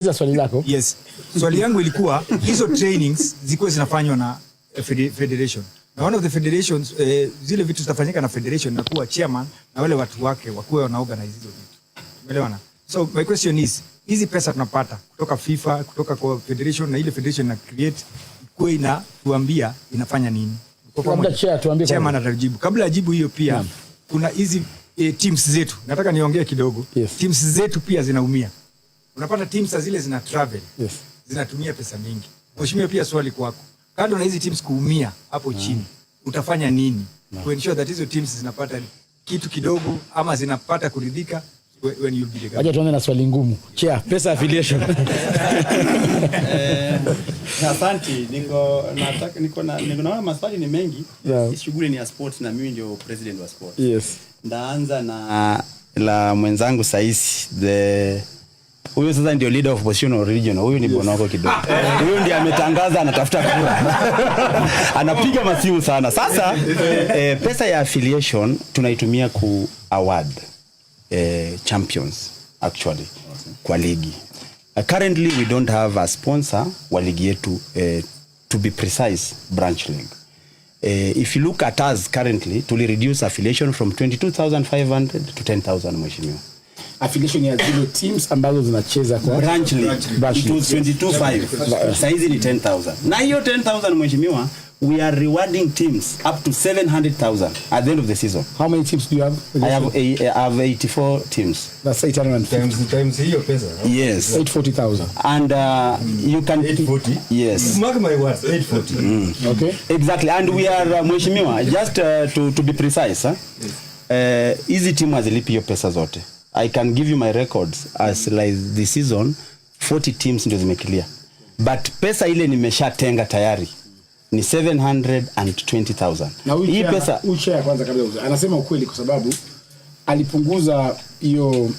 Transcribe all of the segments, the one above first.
Swali lako? Yes. Swali yangu ilikuwa hizo trainings zilikuwa zinafanywa na federation. Na one of the federations zile vitu zitafanyika na federation na kuwa chairman na wale watu wake wakuwe wana organize hizo vitu. Umeelewana? So my question is, hizi pesa tunapata kutoka FIFA, kutoka kwa federation na ile federation na create kwa ina tuambia inafanya nini? Kabla tuambie chairman atajibu. Kabla ajibu hiyo pia kuna hizi teams zetu. Nataka niongee kidogo. Yes. Teams zetu pia zinaumia. Unapata teams zile zina travel. Yes. Zinatumia pesa mingi. Mheshimiwa, pia swali kwako. Kando na hizi teams kuumia hapo chini, utafanya nini to ensure that hizo teams zinapata kitu kidogo ama zinapata kuridhika when you be the guy? Aje tuone na swali ngumu. Chair, pesa affiliation. Asante, niko na maswali ni mengi. Yeah. Shughuli ni ya sports na mimi ndio president wa sports. Yes. Ndaanza na la mwenzangu Saisi, huyu sasa ndio leader of opposition regional. Huyu ni bonoko kidogo. Huyu ndiye ametangaza anatafuta kura. Anapiga masiu sana. Sasa pesa ya affiliation tunaitumia ku award champions actually kwa ligi. Currently we don't have a sponsor wa ligi yetu, to be precise, branch league. If you look at us currently, to reduce affiliation from 22,500 to 10,000 mheshimiwa. Affiliation ya zile teams ambazo zinacheza kwa branch league. It was 22,500. Saizi ni 10,000. Na hiyo 10,000 mheshimiwa, we are rewarding teams up to 700,000 at the end of the season. How many teams do you have? I have 84 teams. That's 850 times hiyo pesa. Yes. 840,000. And you can 840. Yes. Mark my words, 840. Okay. Exactly. And we are mheshimiwa, just to be precise, easy team hazilipi hiyo pesa zote. I can give you my records as like this season 40 teams ndio zimekilia. But pesa ile nimeshatenga tayari ni 720,000. Na hii pesa ya kwanza kabla anasema ukweli kwa sababu alipunguza hiyo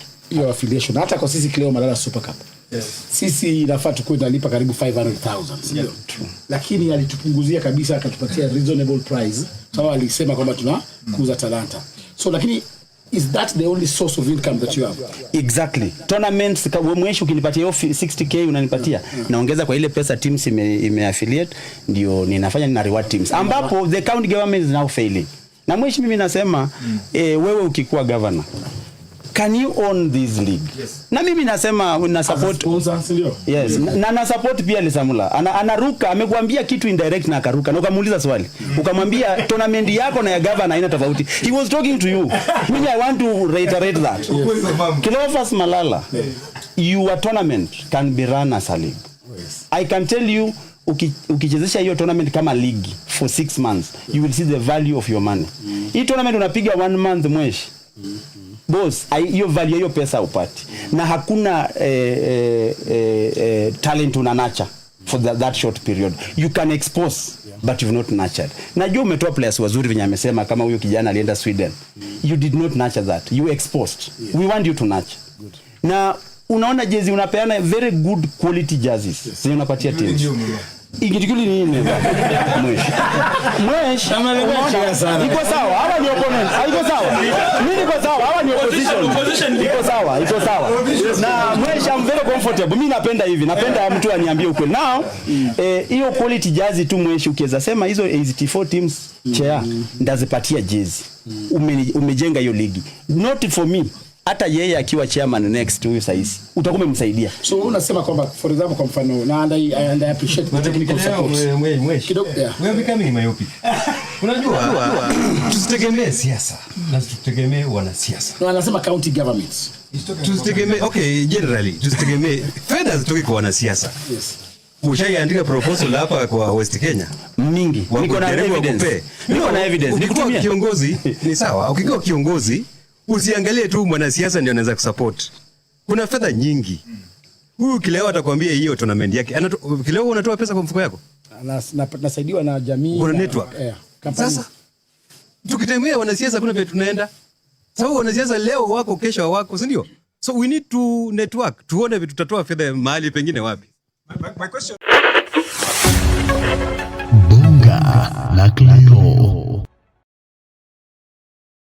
affiliation hata kwa sisi Kileo Malala Super Cup. Yes. Sisi inafaa tukue tunalipa karibu 500,000. Sio? True. Lakini alitupunguzia kabisa akatupatia reasonable price. Sawa, alisema kwamba tunakuza talanta. So lakini is that the only source of income that you have? Exactly. Tournaments mwisho ukinipatia 60k unanipatia. Naongeza kwa ile pesa teams imeaffiliate ndio ninafanya nina reward teams. Ambapo the county government is now failing. Na mwisho mimi nasema wewe ukikuwa governor, can you own this league? Yes. Na mimi nasema una support yes. Na support pia Lisamula. Anaruka amekuambia kitu indirect na akaruka. Na ukamuuliza swali. Ukamwambia tournament yako na ya governor haina tofauti. He was talking to you. Mimi I want to reiterate that. Cleophas Malala, your tournament can be run as a league. Yes. I can tell you ukichezesha hiyo tournament kama league for 6 months, you will see the value of your money. Hii tournament unapiga 1 month mweshi. Boss, hiyo value hiyo pesa upati. Na hakuna talent unanacha for that short period. You can expose, but you've not nurtured. Najua umetoa players wazuri venye amesema kama huyo kijana alienda Sweden. You did not nurture that. You exposed. We want you to nurture. Na unaona jezi unapeana very good quality jerseys. Zenye unapatia teams. Ikitikuli nini mwesh iko sawa, hawa ni opponents, iko sawa, mimi niko sawa, hawa ni opposition, iko sawa. Na mwesh I'm very comfortable, mimi napenda hivi, napenda mtu aniambie ukweli. Now hiyo quality jersey tu mwesh ukiweza sema hizo 84 teams chair ndazipatia jezi, umejenga hiyo ligi, not for me. Hata yeye akiwa chairman next huyu Saisi utakuwa umemsaidia. So unasema kwamba for example kwa mfano na and I appreciate the technical support. We are becoming myopic. Unajua tusitegemee siasa na tusitegemee wanasiasa. No, anasema county governments. Tusitegemee generally tusitegemee fedha zitoke kwa wanasiasa. Yes. Ushaandika proposal hapa kwa West Kenya mingi. Niko na evidence. Nikutumia kiongozi ni sawa. Ukiwa kiongozi usiangalie tu mwanasiasa ndio anaweza kusupport. Kuna fedha nyingi. Huyu Kileo atakwambia hiyo tournament yake. Kileo unatoa pesa kwa mfuko yako? Nasaidiwa na jamii. Kuna network. Sasa tukitemea wanasiasa kuna vile tunaenda. Sababu wanasiasa leo wako kesho wako, si ndio? So we need to network. Tuone vitu tutatoa fedha mahali pengine wapi. My question. Bunga la Kileo.